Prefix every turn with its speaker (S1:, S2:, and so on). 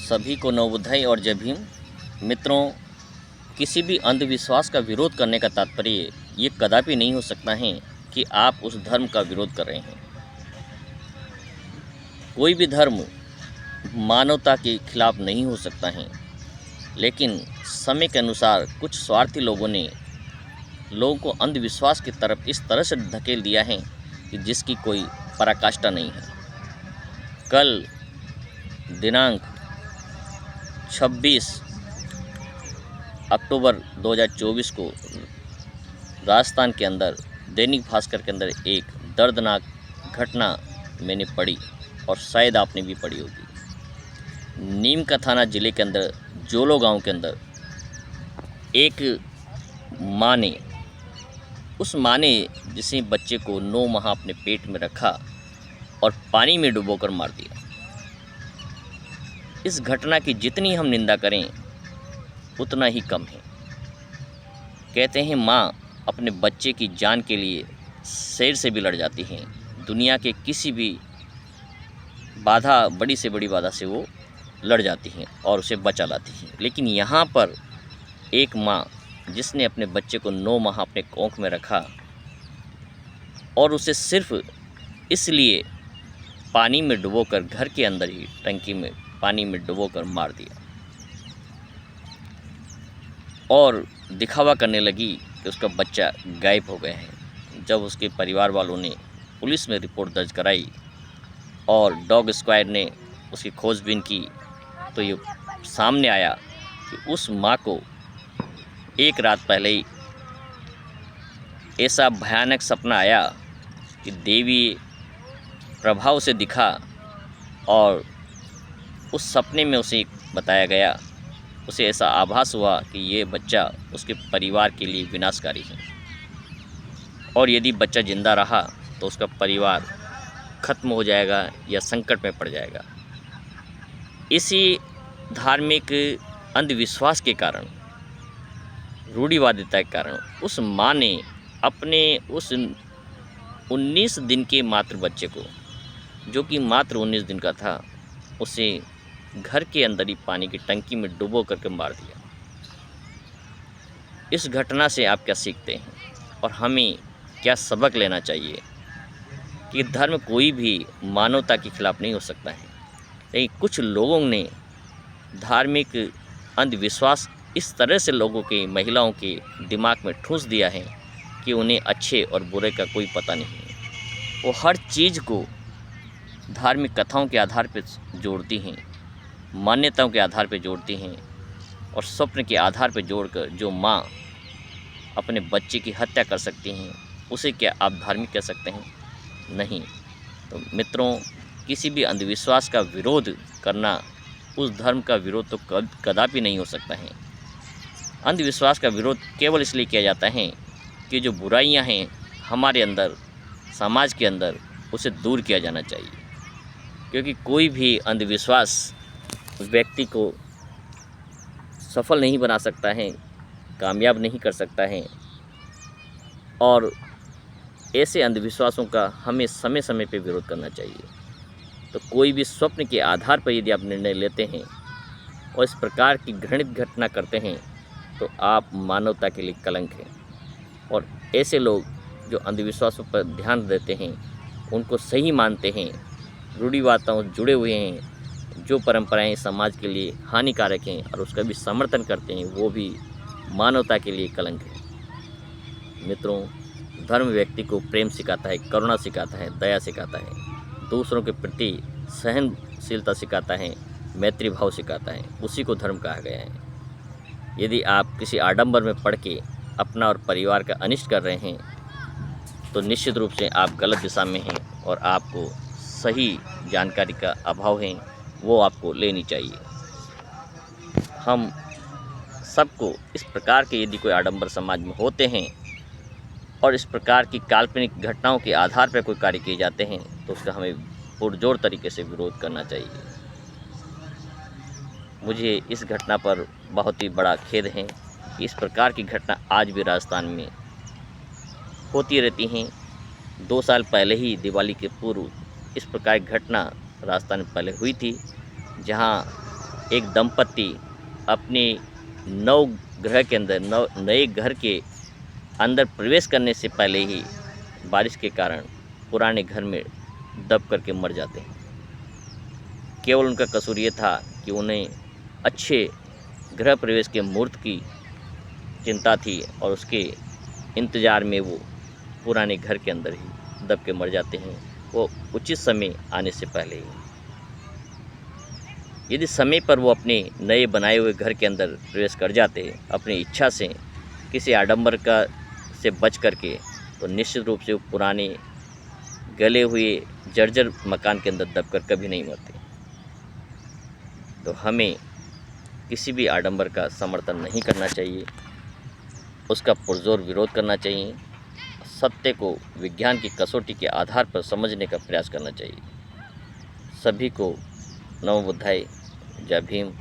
S1: सभी को नवोदय और जय भीम। मित्रों, किसी भी अंधविश्वास का विरोध करने का तात्पर्य ये कदापि नहीं हो सकता है कि आप उस धर्म का विरोध कर रहे हैं। कोई भी धर्म मानवता के खिलाफ नहीं हो सकता है, लेकिन समय के अनुसार कुछ स्वार्थी लोगों ने लोगों को अंधविश्वास की तरफ इस तरह से धकेल दिया है कि जिसकी कोई पराकाष्ठा नहीं है। कल दिनांक 26 अक्टूबर 2024 को राजस्थान के अंदर दैनिक भास्कर के अंदर एक दर्दनाक घटना मैंने पढ़ी और शायद आपने भी पढ़ी होगी। नीम का थाना ज़िले के अंदर जोलो गांव के अंदर एक माँ ने जिसे बच्चे को 9 माह अपने पेट में रखा और पानी में डुबोकर मार दिया। इस घटना की जितनी हम निंदा करें उतना ही कम है। कहते हैं माँ अपने बच्चे की जान के लिए शेर से भी लड़ जाती हैं। दुनिया के किसी भी बाधा, बड़ी से बड़ी बाधा से वो लड़ जाती हैं और उसे बचा लाती हैं। लेकिन यहाँ पर एक माँ जिसने अपने बच्चे को 9 माह अपने कोख में रखा और उसे सिर्फ इसलिए पानी में डुबोकर, घर के अंदर ही टंकी में पानी में डुबोकर मार दिया और दिखावा करने लगी कि उसका बच्चा गायब हो गया है। जब उसके परिवार वालों ने पुलिस में रिपोर्ट दर्ज कराई और डॉग स्क्वाड ने उसकी खोजबीन की, तो ये सामने आया कि उस माँ को एक रात पहले ही ऐसा भयानक सपना आया कि देवी प्रभाव से दिखा और उस सपने में उसे बताया गया, उसे ऐसा आभास हुआ कि ये बच्चा उसके परिवार के लिए विनाशकारी है और यदि बच्चा जिंदा रहा तो उसका परिवार खत्म हो जाएगा या संकट में पड़ जाएगा। इसी धार्मिक अंधविश्वास के कारण, रूढ़िवादिता के कारण उस माँ ने अपने उस 19 दिन के मात्र बच्चे को, जो कि मात्र 19 दिन का था, उसे घर के अंदर ही पानी की टंकी में डुबो करके मार दिया। इस घटना से आप क्या सीखते हैं और हमें क्या सबक लेना चाहिए कि धर्म कोई भी मानवता के खिलाफ नहीं हो सकता है, लेकिन कुछ लोगों ने धार्मिक अंधविश्वास इस तरह से लोगों के, महिलाओं के दिमाग में ठूंस दिया है कि उन्हें अच्छे और बुरे का कोई पता नहीं है। वो हर चीज़ को धार्मिक कथाओं के आधार पर जोड़ती हैं, मान्यताओं के आधार पर जोड़ती हैं और स्वप्न के आधार पर जोड़कर जो माँ अपने बच्चे की हत्या कर सकती हैं, उसे क्या आप धार्मिक कह सकते हैं? नहीं। तो मित्रों, किसी भी अंधविश्वास का विरोध करना उस धर्म का विरोध तो कदापि नहीं हो सकता है। अंधविश्वास का विरोध केवल इसलिए किया जाता है कि जो बुराइयां हैं हमारे अंदर, समाज के अंदर, उसे दूर किया जाना चाहिए, क्योंकि कोई भी अंधविश्वास व्यक्ति को सफल नहीं बना सकता है, कामयाब नहीं कर सकता है और ऐसे अंधविश्वासों का हमें समय समय पर विरोध करना चाहिए। तो कोई भी स्वप्न के आधार पर यदि आप निर्णय लेते हैं और इस प्रकार की घृणित घटना करते हैं तो आप मानवता के लिए कलंक हैं। और ऐसे लोग जो अंधविश्वासों पर ध्यान देते हैं, उनको सही मानते हैं, रूढ़िवादिताओं से जुड़े हुए हैं, जो परंपराएं समाज के लिए हानिकारक हैं और उसका भी समर्थन करते हैं, वो भी मानवता के लिए कलंक है। मित्रों, धर्म व्यक्ति को प्रेम सिखाता है, करुणा सिखाता है, दया सिखाता है, दूसरों के प्रति सहनशीलता सिखाता है, मैत्री भाव सिखाता है। उसी को धर्म कहा गया है। यदि आप किसी आडंबर में पड़ के अपना और परिवार का अनिष्ट कर रहे हैं तो निश्चित रूप से आप गलत दिशा में हैं और आपको सही जानकारी का अभाव है, वो आपको लेनी चाहिए। हम सबको इस प्रकार के यदि कोई आडंबर समाज में होते हैं और इस प्रकार की काल्पनिक घटनाओं के आधार पर कोई कार्य किए जाते हैं तो उसका हमें पुरजोर तरीके से विरोध करना चाहिए। मुझे इस घटना पर बहुत ही बड़ा खेद है कि इस प्रकार की घटना आज भी राजस्थान में होती रहती हैं। 2 साल पहले ही दिवाली के पूर्व इस प्रकार की घटना राजस्थान में पहले हुई थी, जहां एक दंपत्ति अपने नव ग्रह के अंदर नए घर के अंदर प्रवेश करने से पहले ही बारिश के कारण पुराने घर में दब करके मर जाते हैं। केवल उनका कसूर ये था कि उन्हें अच्छे गृह प्रवेश के मुहूर्त की चिंता थी और उसके इंतज़ार में वो पुराने घर के अंदर ही दब के मर जाते हैं, वो उचित समय आने से पहले ही। यदि समय पर वो अपने नए बनाए हुए घर के अंदर प्रवेश कर जाते अपनी इच्छा से, किसी आडंबर का से बच करके, तो निश्चित रूप से वो पुराने गले हुए जर्जर मकान के अंदर दबकर कभी नहीं मरते। तो हमें किसी भी आडंबर का समर्थन नहीं करना चाहिए, उसका पुरजोर विरोध करना चाहिए। सत्य को विज्ञान की कसौटी के आधार पर समझने का प्रयास करना चाहिए। सभी को नमो बुद्धाय, जय भीम।